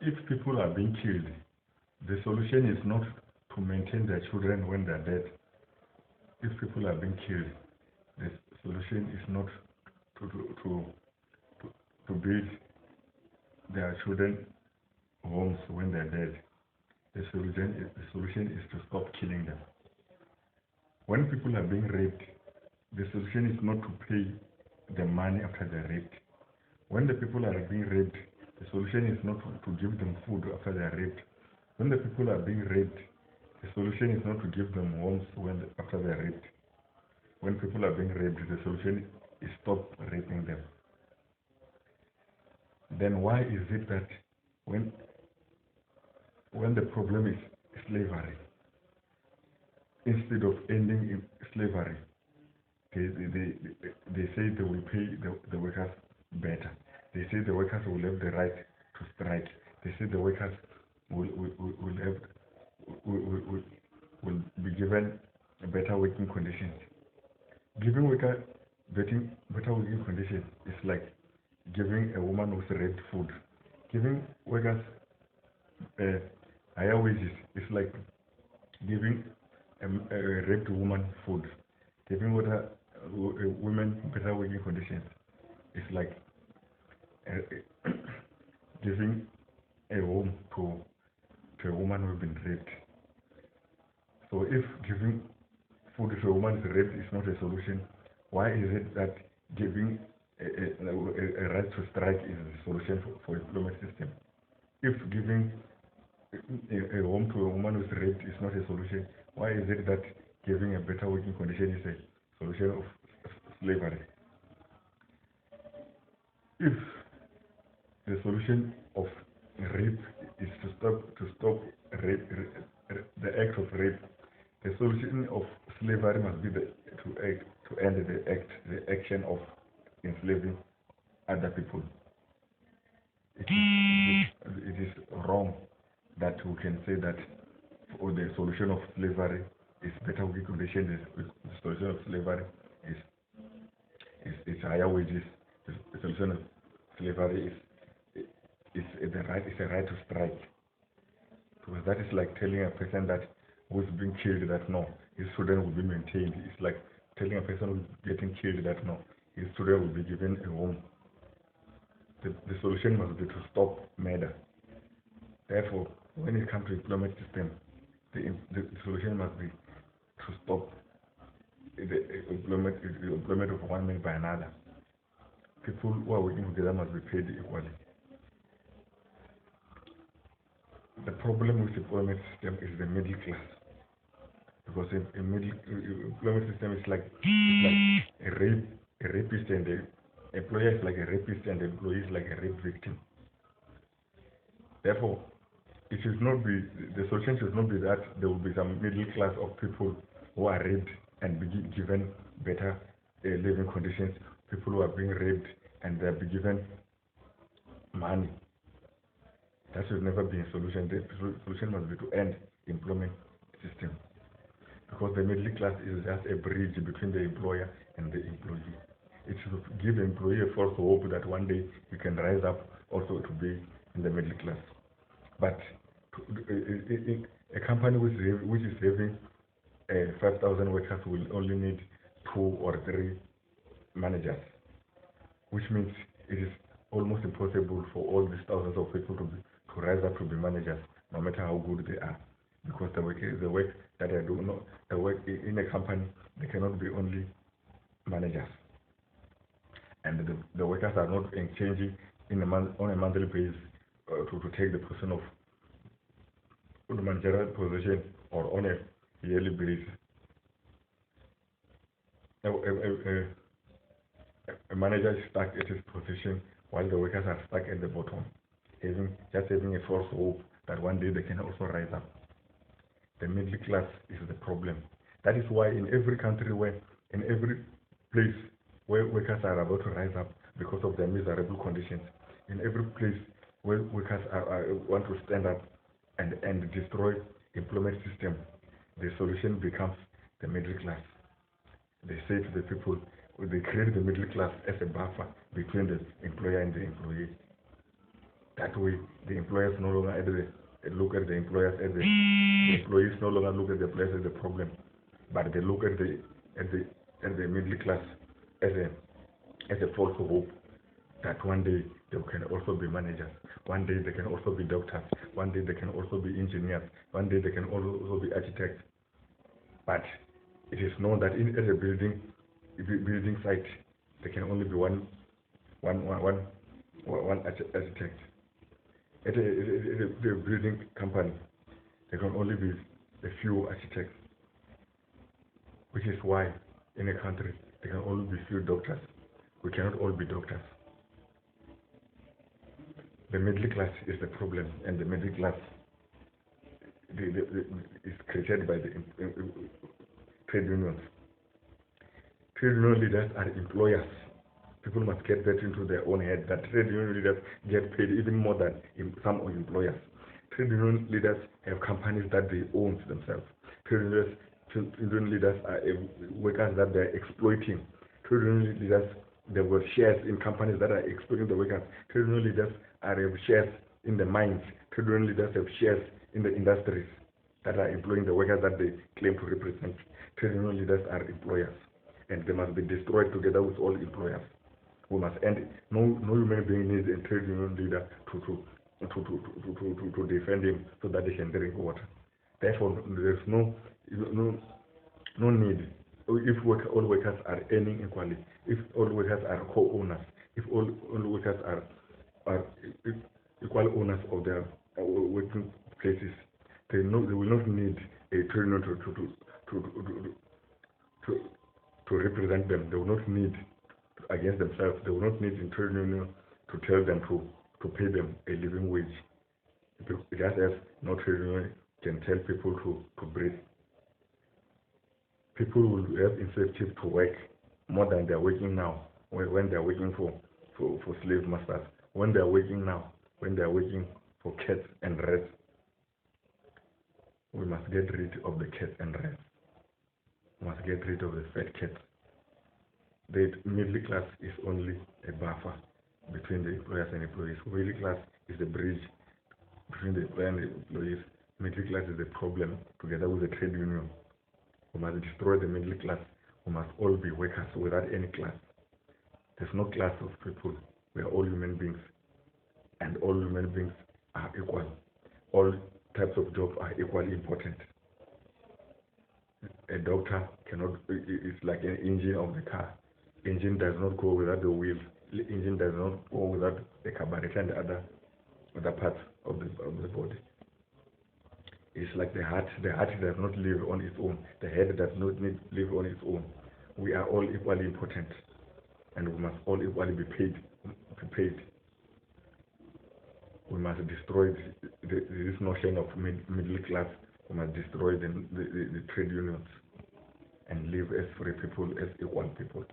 if people are being killed, the solution is not to maintain their children when they're dead. If people are being killed, the solution is not to build their children homes when they're dead. The solution is to stop killing them. When people are being raped, the solution is not to pay the money after they're raped. When the people are being raped, the solution is not to give them food after they're raped. When the people are being raped, the solution is not to give them homes after they're raped. When people are being raped, the solution is stop raping them. Then why is it that when the problem is slavery, instead of ending slavery, they say they will pay the workers better. They say the workers will have the right to strike. They say the workers will be given better working conditions. Giving workers better working conditions is like giving a woman who's raped food. Giving workers higher wages is like giving a raped woman food. Giving women better working conditions is like giving a home to a woman who has been raped. So if giving food to a woman who is raped is not a solution, why is it that giving a right to strike is the solution for employment system? If giving a home to a woman who is raped is not a solution, why is it that giving a better working condition is a solution of slavery? If the solution of rape is to stop rape, the act of rape, the solution of slavery must be to end the action of enslaving other people. It is wrong that we can say that the solution of slavery is better working conditions. The solution of slavery is higher wages. The solution of slavery is a right to strike. Because that is like telling a person that who's being killed that no, his children will be maintained. It's like telling a person who's getting killed that no, his children will be given a home. The solution must be to stop murder. Therefore, when it comes to employment system, the solution must be to stop the employment of one man by another. People who are working together must be paid equally. The problem with the employment system is the middle class, because employment system is like a rapist, and the employer is like a rapist, and the employee is like a rape victim. Therefore, the solution should not be that there will be some middle class of people who are raped and be given better living conditions. People who are being raped and they be given money. That should never be a solution. The solution must be to end employment system, because the middle class is just a bridge between the employer and the employee. It should give the employee a false hope that one day he can rise up also to be in the middle class. But a company which is having 5,000 workers will only need 2 or 3 managers, which means it is almost impossible for all these thousands of people to rise up to be managers, no matter how good they are, because the work that they do, the work in a company, they cannot be only managers, and the workers are not changing on a monthly basis to take the position of the managerial position or on a yearly basis. A manager is stuck at his position while the workers are stuck at the bottom, having a false hope that one day they can also rise up. The middle class is the problem. That is why in every country, in every place where workers are about to rise up because of their miserable conditions, in every place where workers want to stand up and destroy employment system, the solution becomes the middle class. They say to the people, they create the middle class as a buffer between the employer and the employee. That way, the employers no longer look at the employers as the employees no longer look at the employers as the problem, but they look at the middle class as a false hope that one day they can also be managers, one day they can also be doctors, one day they can also be engineers, one day they can also be architects. But it is known that at a building site, there can only be one architect. At a building company, there can only be a few architects, which is why in a country there can only be few doctors. We cannot all be doctors. The middle class is the problem, and the middle class is created by the trade unions. Trade union leaders are employers. People must get that into their own head, that trade union leaders get paid even more than some employers. Trade union leaders have companies that they own themselves. Trade union leaders are workers that they are exploiting. Trade union leaders, they have shares in companies that are exploiting the workers. Trade union leaders have shares in the mines. Trade union leaders have shares in the industries that are employing the workers that they claim to represent. Trade union leaders are employers, and they must be destroyed together with all employers. We must end. No human being needs a trade union leader to defend him so that they can drink water. Therefore, there is no need. If all workers are earning equally, if all workers are co-owners, if all workers are equal owners of their working places, they will not need a trade union to represent them. They will not need against themselves. They will not need a trade union to tell them to pay them a living wage. Just as no trade union can tell people to breathe. People will have incentive to work more than they are working now when they are working for slave masters. When they are working now, when they are working for cats and rats. We must get rid of the cats and rats. We must get rid of the fat cats. The middle class is only a buffer between the employers and employees. Middle class is the bridge between the employer and the employees. Middle class is the problem together with the trade union. We must destroy the middle class. We must all be workers without any class. There's no class of people. We are all human beings, and all human beings are equal. All types of jobs are equally important. A doctor is like an engine of the car. Engine does not go without the wheels. Engine does not go without the carburetor and other parts of the body. It's like the heart. The heart does not live on its own. The head does not live on its own. We are all equally important, and we must all equally be paid. We must destroy this notion of middle class. We must destroy the trade unions and live as free people, as equal people.